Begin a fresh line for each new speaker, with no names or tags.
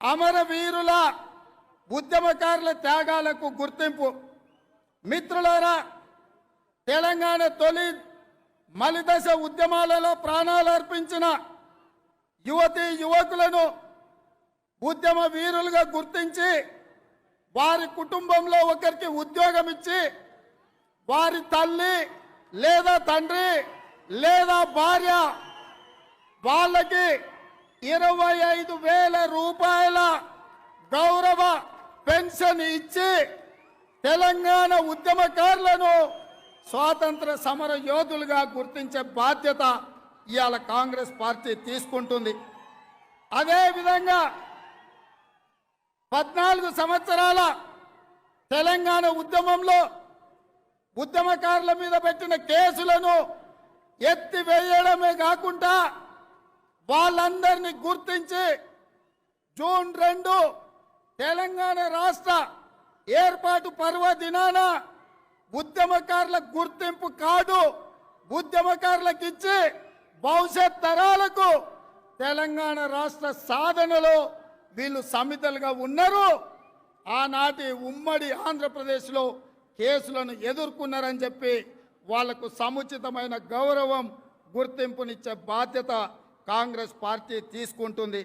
అమరవీరుల ఉద్యమకారుల త్యాగాలకు గుర్తింపు. మిత్రులారా, తెలంగాణ తొలి మలిదశ ఉద్యమాలలో ప్రాణాలు అర్పించిన యువతీ యువకులను ఉద్యమ వీరులుగా గుర్తించి వారి కుటుంబంలో ఒకరికి ఉద్యోగం ఇచ్చి వారి తల్లి లేదా తండ్రి లేదా భార్య వాళ్ళకి 25,000 రూపాయల గౌరవ పెన్షన్ ఇచ్చి తెలంగాణ ఉద్యమకారులను స్వాతంత్ర సమర యోధులుగా గుర్తించే బాధ్యత ఇవాళ కాంగ్రెస్ పార్టీ తీసుకుంటుంది. అదేవిధంగా 14 సంవత్సరాల తెలంగాణ ఉద్యమంలో ఉద్యమకారుల మీద పెట్టిన కేసులను ఎత్తివేయడమే కాకుండా వాళ్ళందరినీ గుర్తించి జూన్ 2 తెలంగాణ రాష్ట్ర ఏర్పాటు పర్వదినాన ఉద్యమకారుల గుర్తింపు కార్డు ఉద్యమకారులకు ఇచ్చి భవిష్యత్ తరాలకు తెలంగాణ రాష్ట్ర సాధనలో వీళ్ళు సమితలుగా ఉన్నారు. ఆనాటి ఉమ్మడి ఆంధ్రప్రదేశ్లో కేసులను ఎదుర్కొన్నారని చెప్పి వాళ్లకు సముచితమైన గౌరవం గుర్తింపునిచ్చే బాధ్యత కాంగ్రెస్ పార్టీ తీసుకుంటుంది.